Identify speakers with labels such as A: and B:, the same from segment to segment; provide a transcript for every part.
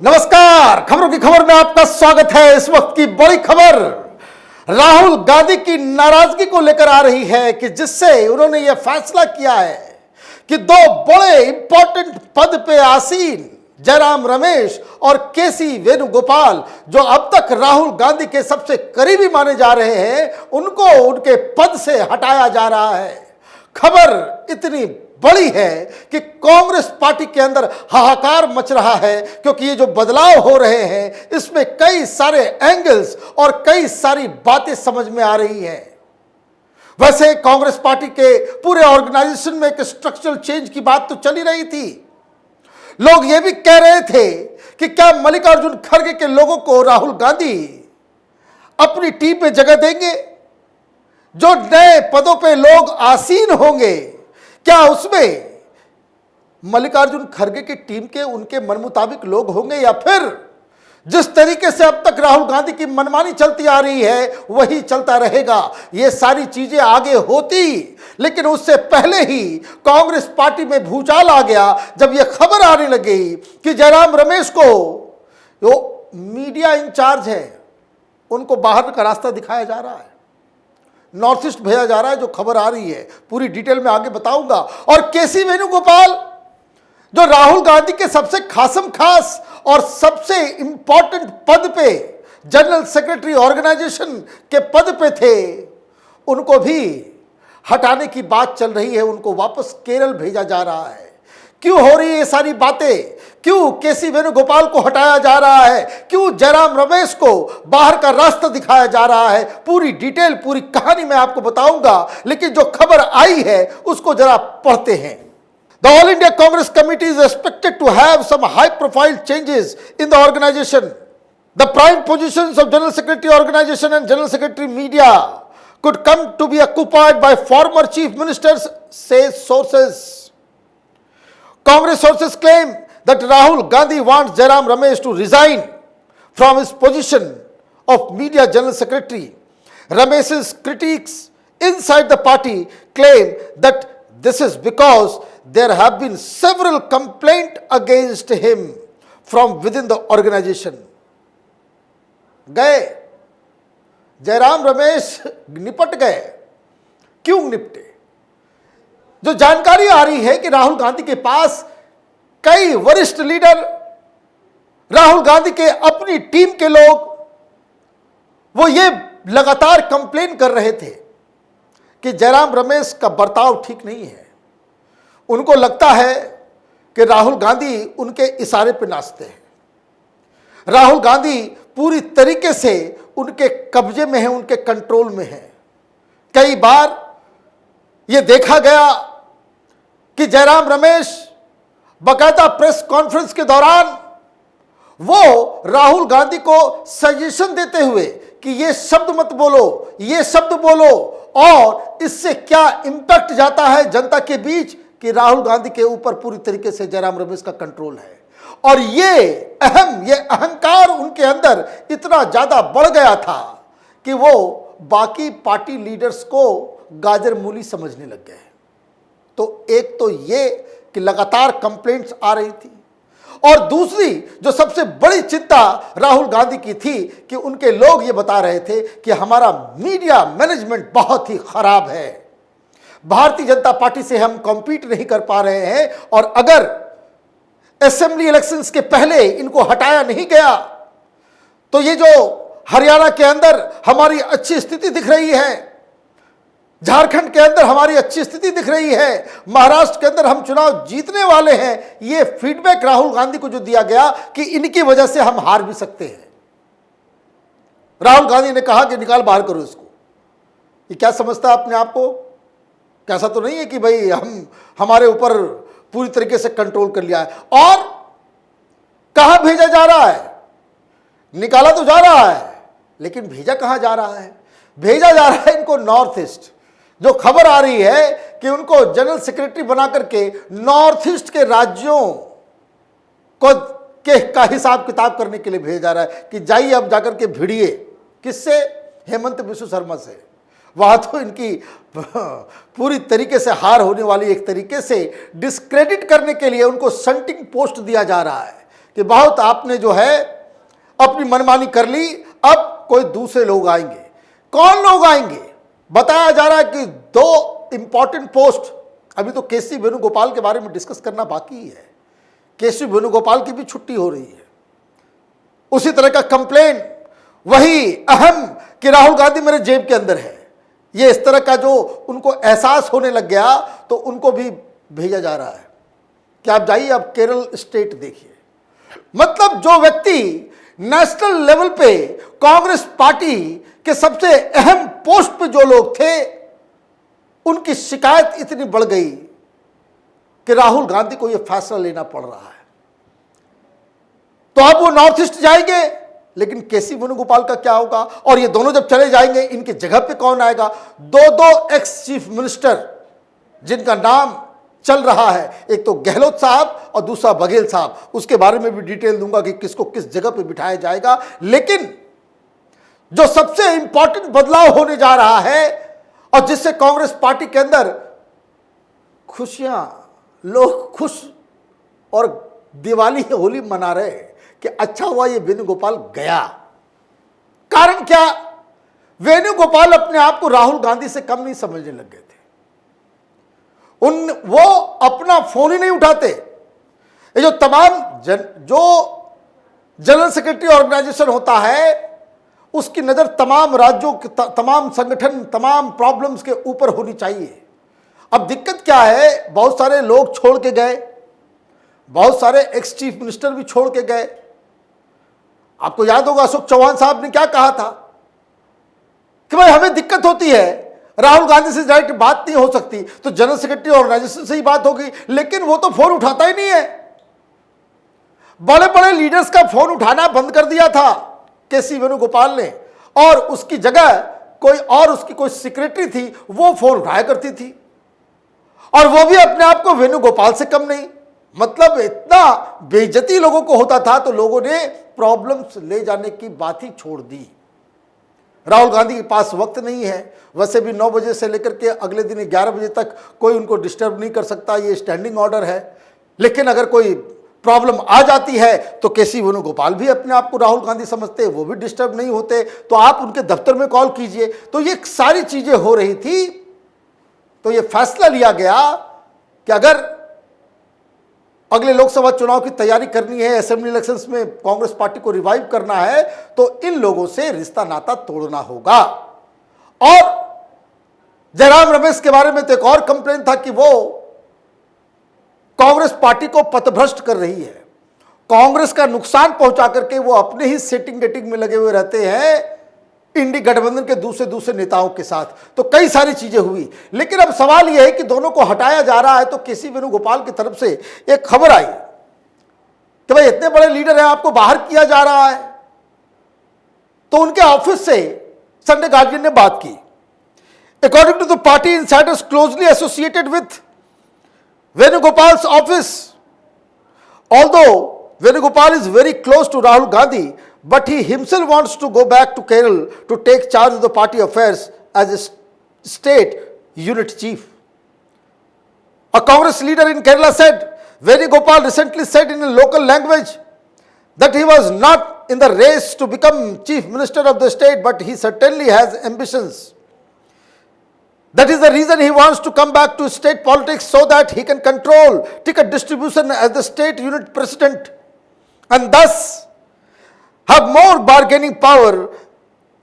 A: नमस्कार, खबरों की खबर में आपका स्वागत है। इस वक्त की बड़ी खबर राहुल गांधी की नाराजगी को लेकर आ रही है कि जिससे उन्होंने यह फैसला किया है कि दो बड़े इंपॉर्टेंट पद पे आसीन जयराम रमेश और केसी वेणुगोपाल, जो अब तक राहुल गांधी के सबसे करीबी माने जा रहे हैं, उनको उनके पद से हटाया जा रहा है। खबर इतनी बड़ी है कि कांग्रेस पार्टी के अंदर हाहाकार मच रहा है, क्योंकि ये जो बदलाव हो रहे हैं इसमें कई सारे एंगल्स और कई सारी बातें समझ में आ रही हैं। वैसे कांग्रेस पार्टी के पूरे ऑर्गेनाइजेशन में एक स्ट्रक्चरल चेंज की बात तो चली रही थी। लोग ये भी कह रहे थे कि क्या मल्लिकार्जुन खड़गे के लोगों को राहुल गांधी अपनी टीम में जगह देंगे? जो नए पदों पे लोग आसीन होंगे, क्या उसमें मल्लिकार्जुन खड़गे की टीम के उनके मन मुताबिक लोग होंगे, या फिर जिस तरीके से अब तक राहुल गांधी की मनमानी चलती आ रही है वही चलता रहेगा? ये सारी चीजें आगे होती, लेकिन उससे पहले ही कांग्रेस पार्टी में भूचाल आ गया जब यह खबर आने लगी कि जयराम रमेश को जो मीडिया इंचार्ज है उनको बाहर का रास्ता दिखाया जा रहा है, नॉर्थ ईस्ट भेजा जा रहा है। जो खबर आ रही है पूरी डिटेल में आगे बताऊंगा। और केसी वेणुगोपाल, जो राहुल गांधी के सबसे खासम खास और सबसे इंपॉर्टेंट पद पे, जनरल सेक्रेटरी ऑर्गेनाइजेशन के पद पे थे, उनको भी हटाने की बात चल रही है। उनको वापस केरल भेजा जा रहा है। क्यों हो रही है ये सारी बातें? क्यों केसी वेणुगोपाल को हटाया जा रहा है? क्यों जयराम रमेश को बाहर का रास्ता दिखाया जा रहा है? पूरी डिटेल, पूरी कहानी मैं आपको बताऊंगा, लेकिन जो खबर आई है उसको जरा पढ़ते हैं। The All India Congress Committee is expected to have some high-profile changes in the organization. The prime positions of General Secretary Organization and General Secretary Media could come to be occupied by former chief ministers, say sources. Congress sources claim that Rahul Gandhi wants Jairam Ramesh to resign from his position of Media General Secretary. Ramesh's critics inside the party claim that this is because there have been several complaints against him from within the organization. गए जयराम रमेश, निपट गए। क्यों निपटे? जो जानकारी आ रही है कि राहुल गांधी के पास कई वरिष्ठ लीडर, राहुल गांधी के अपनी टीम के लोग, वो ये लगातार कंप्लेन कर रहे थे कि जयराम रमेश का बर्ताव ठीक नहीं है। उनको लगता है कि राहुल गांधी उनके इशारे पर नाचते हैं। राहुल गांधी पूरी तरीके से उनके कब्जे में है, उनके कंट्रोल में है। कई बार यह देखा गया कि जयराम रमेश बाकायदा प्रेस कॉन्फ्रेंस के दौरान वो राहुल गांधी को सजेशन देते हुए कि ये शब्द मत बोलो, ये शब्द बोलो, और इससे क्या इंपैक्ट जाता है जनता के बीच कि राहुल गांधी के ऊपर पूरी तरीके से जयराम रमेश का कंट्रोल है। और ये अहंकार उनके अंदर इतना ज्यादा बढ़ गया था कि वो बाकी पार्टी लीडर्स को गाजर मूली समझने लग गए। तो एक तो ये कि लगातार कंप्लेंट्स आ रही थी, और दूसरी जो सबसे बड़ी चिंता राहुल गांधी की थी कि उनके लोग ये बता रहे थे कि हमारा मीडिया मैनेजमेंट बहुत ही खराब है, भारतीय जनता पार्टी से हम कॉम्पीट नहीं कर पा रहे हैं, और अगर असेंबली इलेक्शंस के पहले इनको हटाया नहीं गया तो ये जो हरियाणा के अंदर हमारी अच्छी स्थिति दिख रही है, झारखंड के अंदर हमारी अच्छी स्थिति दिख रही है, महाराष्ट्र के अंदर हम चुनाव जीतने वाले हैं, ये फीडबैक राहुल गांधी को जो दिया गया कि इनकी वजह से हम हार भी सकते हैं। राहुल गांधी ने कहा कि निकाल बाहर करो इसको। ये क्या समझता है अपने आप को? कैसा तो नहीं है कि भाई हमारे ऊपर पूरी तरीके से कंट्रोल कर लिया है। और कहां भेजा जा रहा है? निकाला तो जा रहा है, लेकिन भेजा कहां जा रहा है? भेजा जा रहा है इनको नॉर्थ ईस्ट। जो खबर आ रही है कि उनको जनरल सेक्रेटरी बना करके नॉर्थ ईस्ट के राज्यों को का हिसाब किताब करने के लिए भेजा जा रहा है कि जाइए अब जाकर के भिड़िए। किससे? हेमंत बिस्व शर्मा से। वहां तो इनकी पूरी तरीके से हार होने वाली, एक तरीके से डिस्क्रेडिट करने के लिए उनको संटिंग पोस्ट दिया जा रहा है कि बहुत आपने जो है अपनी मनमानी कर ली, अब कोई दूसरे लोग आएंगे। कौन लोग आएंगे? बताया जा रहा है कि 2 इंपॉर्टेंट पोस्ट, अभी तो केसी वेणुगोपाल के बारे में डिस्कस करना बाकी है। केसी वेणुगोपाल की भी छुट्टी हो रही है। उसी तरह का कंप्लेन वही अहम कि राहुल गांधी मेरे जेब के अंदर है, ये इस तरह का जो उनको एहसास होने लग गया तो उनको भी भेजा जा रहा है कि आप जाइए, आप केरल स्टेट देखिए। मतलब जो व्यक्ति नेशनल लेवल पे कांग्रेस पार्टी के सबसे अहम पोस्ट पे जो लोग थे, उनकी शिकायत इतनी बढ़ गई कि राहुल गांधी को यह फैसला लेना पड़ रहा है। तो अब वो नॉर्थ ईस्ट जाएंगे, लेकिन केसी वेणुगोपाल का क्या होगा? और ये दोनों जब चले जाएंगे, इनकी जगह पे कौन आएगा? 2 एक्स चीफ मिनिस्टर जिनका नाम चल रहा है, एक तो गहलोत साहब और दूसरा बघेल साहब। उसके बारे में भी डिटेल दूंगा कि किसको किस जगह पे बिठाया जाएगा। लेकिन जो सबसे इंपॉर्टेंट बदलाव होने जा रहा है और जिससे कांग्रेस पार्टी के अंदर खुशियां, लोग खुश और दिवाली होली मना रहे कि अच्छा हुआ ये वेणुगोपाल गया। कारण क्या? वेणुगोपाल अपने आप को राहुल गांधी से कम नहीं समझने लग गए थे। वो अपना फोन ही नहीं उठाते। ये जो तमाम जो जनरल सेक्रेटरी ऑर्गेनाइजेशन होता है, उसकी नजर तमाम राज्यों के तमाम संगठन, तमाम प्रॉब्लम्स के ऊपर होनी चाहिए। अब दिक्कत क्या है? बहुत सारे लोग छोड़ के गए, बहुत सारे एक्स चीफ मिनिस्टर भी छोड़ के गए। आपको याद होगा अशोक चौहान साहब ने क्या कहा था कि भाई हमें दिक्कत होती है, राहुल गांधी से डायरेक्ट बात नहीं हो सकती, तो जनरल सेक्रेटरी ऑर्गेनाइजेशन से ही बात होगी। लेकिन वो तो फोन उठाता ही नहीं है। बड़े बड़े लीडर्स का फोन उठाना बंद कर दिया था केसी वेणुगोपाल ने, और उसकी जगह कोई और उसकी कोई सेक्रेटरी थी, वो फोन उठाया करती थी, और वो भी अपने आप को वेणुगोपाल से कम नहीं। मतलब इतना बेइज्जती लोगों को होता था, तो लोगों ने प्रॉब्लम्स ले जाने की बात ही छोड़ दी। राहुल गांधी के पास वक्त नहीं है। वैसे भी 9 बजे से लेकर के अगले दिन 11 बजे तक कोई उनको डिस्टर्ब नहीं कर सकता, ये स्टैंडिंग ऑर्डर है। लेकिन अगर कोई प्रॉब्लम आ जाती है तो केसी वेणुगोपाल भी अपने आप को राहुल गांधी समझते, वो भी डिस्टर्ब नहीं होते, तो आप उनके दफ्तर में कॉल कीजिए। तो ये सारी चीजें हो रही थी। तो ये फैसला लिया गया कि अगर अगले लोकसभा चुनाव की तैयारी करनी है, असेंबली इलेक्शंस में कांग्रेस पार्टी को रिवाइव करना है, तो इन लोगों से रिश्ता नाता तोड़ना होगा। और जयराम रमेश के बारे में तो एक और कंप्लेन था कि वो कांग्रेस पार्टी को पथभ्रष्ट कर रही है, कांग्रेस का नुकसान पहुंचा करके वो अपने ही सेटिंग गेटिंग में लगे हुए रहते हैं इंडी गठबंधन के दूसरे नेताओं के साथ। तो कई सारी चीजें हुई। लेकिन अब सवाल यह है कि दोनों को हटाया जा रहा है। तो केसी वेणुगोपाल की तरफ से एक खबर आई कि भाई इतने बड़े लीडर हैं, आपको बाहर किया जा रहा है। तो उनके ऑफिस से संडे गार्जियन ने बात की। According to the party insiders closely associated with Venugopal's office, although Venugopal is very close to Rahul Gandhi, but he himself wants to go back to Kerala to take charge of the party affairs as a state unit chief. A Congress leader in Kerala said, Venugopal recently said in a local language that he was not in the race to become chief minister of the state, but he certainly has ambitions. That is the reason he wants to come back to state politics so that he can control ticket distribution as the state unit president and thus have more bargaining power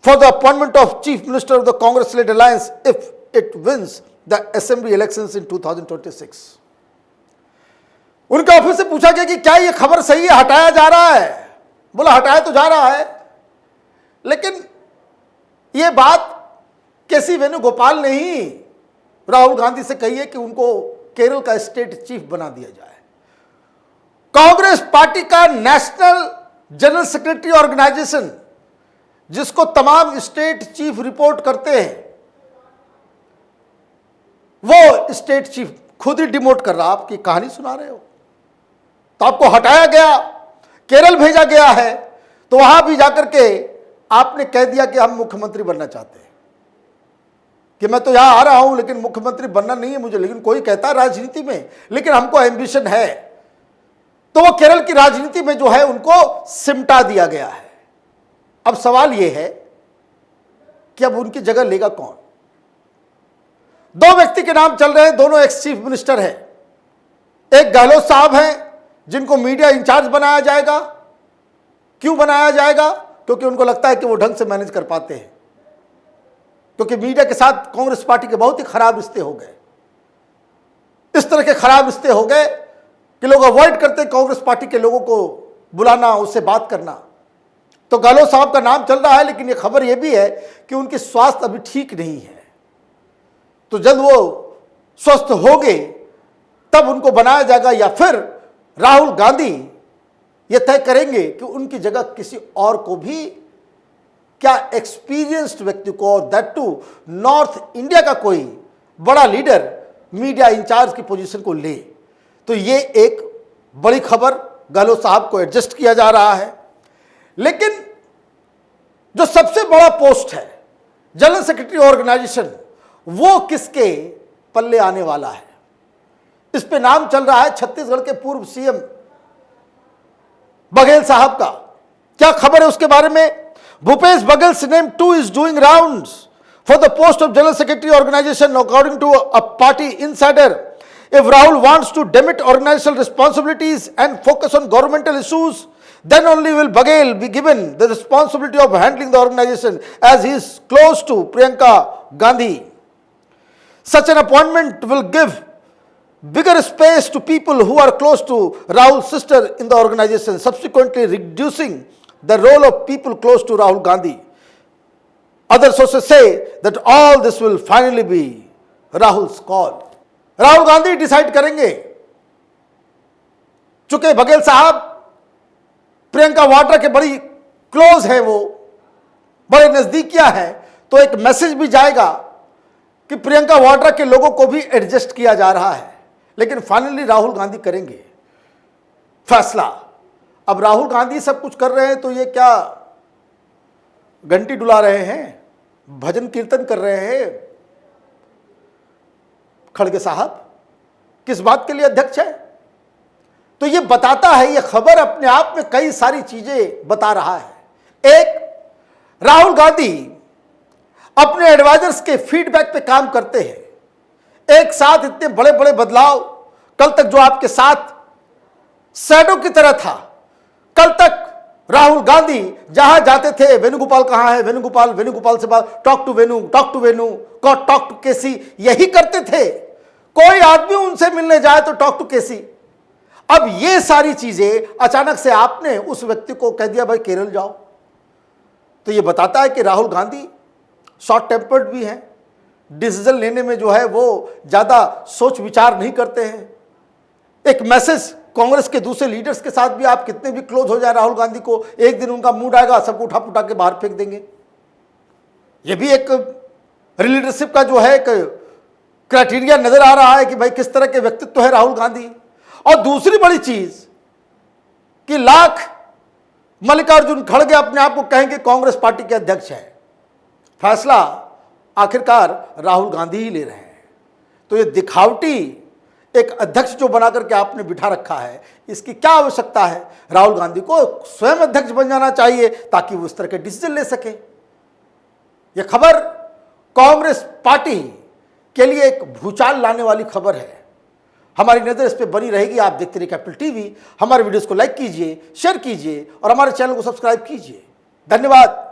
A: for the appointment of chief minister of the Congress-led alliance if it wins the assembly elections in 2026. उनके office से पूछा गया कि क्या ये खबर सही है, हटाया जा रहा है? बोला हटाया तो जा रहा है, लेकिन ये बात केसी वेणुगोपाल ने ही राहुल गांधी से कही है कि उनको केरल का स्टेट चीफ बना दिया जाए। कांग्रेस पार्टी का नेशनल जनरल सेक्रेटरी ऑर्गेनाइजेशन, जिसको तमाम स्टेट चीफ रिपोर्ट करते हैं, वो स्टेट चीफ खुद ही डिमोट कर रहा। आपकी कहानी सुना रहे हो। तो आपको हटाया गया, केरल भेजा गया है, तो वहां भी जाकर के आपने कह दिया कि हम मुख्यमंत्री बनना चाहते हैं, कि मैं तो यहां आ रहा हूं लेकिन मुख्यमंत्री बनना नहीं है मुझे, लेकिन कोई कहता है राजनीति में, लेकिन हमको एम्बिशन है। तो वो केरल की राजनीति में जो है उनको सिमटा दिया गया है। अब सवाल यह है कि अब उनकी जगह लेगा कौन। दो व्यक्ति के नाम चल रहे हैं, दोनों एक्स चीफ मिनिस्टर हैं। एक गहलोत साहब हैं जिनको मीडिया इंचार्ज बनाया जाएगा। क्यों बनाया जाएगा? क्योंकि उनको लगता है कि वो ढंग से मैनेज कर पाते हैं, क्योंकि मीडिया के साथ कांग्रेस पार्टी के बहुत ही खराब रिश्ते हो गए। इस तरह के खराब रिश्ते हो गए कि लोग अवॉइड करते कांग्रेस पार्टी के लोगों को बुलाना, उससे बात करना। तो गहलोत साहब का नाम चल रहा है, लेकिन ये खबर ये भी है कि उनकी स्वास्थ्य अभी ठीक नहीं है। तो जब वो स्वस्थ होंगे तब उनको बनाया जाएगा, या फिर राहुल गांधी ये तय करेंगे कि उनकी जगह किसी और को भी, क्या एक्सपीरियंस्ड व्यक्ति को, दैट टू नॉर्थ इंडिया का कोई बड़ा लीडर मीडिया इंचार्ज की पोजीशन को ले। तो ये एक बड़ी खबर, गहलोत साहब को एडजस्ट किया जा रहा है। लेकिन जो सबसे बड़ा पोस्ट है जनरल सेक्रेटरी ऑर्गेनाइजेशन, वो किसके पल्ले आने वाला है? इस पे नाम चल रहा है छत्तीसगढ़ के पूर्व सीएम बघेल साहब का। क्या खबर है उसके बारे में? Bhupesh Baghel's name 2 is doing rounds for the post of general secretary organization, according to a party insider. If Rahul wants to demit organizational responsibilities and focus on governmental issues, then only will Baghel be given the responsibility of handling the organization, as he is close to Priyanka Gandhi. Such an appointment will give bigger space to people who are close to Rahul's sister in the organization, subsequently reducing the role of people close to Rahul Gandhi. Other sources say that all this will finally be Rahul's call. Rahul Gandhi decide करेंगे। चूंकि बघेल साहब प्रियंका वाड्रा के बड़ी close है, वो बड़े नजदीकियां हैं, तो एक मैसेज भी जाएगा कि प्रियंका वाड्रा के लोगों को भी एडजस्ट किया जा रहा है। लेकिन फाइनली राहुल गांधी करेंगे फैसला। अब राहुल गांधी सब कुछ कर रहे हैं, तो ये क्या घंटी डुला रहे हैं, भजन कीर्तन कर रहे हैं? खड़गे साहब किस बात के लिए अध्यक्ष है? तो ये बताता है, ये खबर अपने आप में कई सारी चीजें बता रहा है। एक, राहुल गांधी अपने एडवाइजर्स के फीडबैक पे काम करते हैं। एक साथ इतने बड़े बड़े बदलाव, कल तक जो आपके साथ शैडो की तरह था, कल तक राहुल गांधी जहां जाते थे, वेणुगोपाल कहां है, वेणुगोपाल, वेणुगोपाल से बात, talk to Venu, talk to Venu, talk to KC, यही करते थे। कोई आदमी उनसे मिलने जाए तो टॉक टू केसी। अब ये सारी चीजें अचानक से आपने उस व्यक्ति को कह दिया भाई केरल जाओ। तो ये बताता है कि राहुल गांधी शॉर्ट टेम्पर्ड भी हैं, डिसीजन लेने में जो है वो ज्यादा सोच विचार नहीं करते हैं। एक मैसेज कांग्रेस के दूसरे लीडर्स के साथ भी, आप कितने भी क्लोज हो जाए राहुल गांधी को, एक दिन उनका मूड आएगा सबको उठा पुठा के बाहर फेंक देंगे। ये भी एक लीडरशिप का जो है एक क्राइटेरिया नजर आ रहा है कि भाई किस तरह के व्यक्तित्व है राहुल गांधी। और दूसरी बड़ी चीज कि लाख मल्लिकार्जुन खड़गे अपने आप को कहेंगे कांग्रेस पार्टी के अध्यक्ष है। फैसला आखिरकार राहुल गांधी ही ले रहे हैं। तो ये दिखावटी एक अध्यक्ष जो बना करके आपने बिठा रखा है, इसकी क्या आवश्यकता है? राहुल गांधी को स्वयं अध्यक्ष बन जाना चाहिए ताकि वो इस तरह के डिसीजन ले सके। यह खबर कांग्रेस पार्टी के लिए एक भूचाल लाने वाली खबर है। हमारी नजर इस पर बनी रहेगी। आप देखते रहिए कैपिटल टीवी। हमारे वीडियोस को लाइक कीजिए, शेयर कीजिए और हमारे चैनल को सब्सक्राइब कीजिए। धन्यवाद।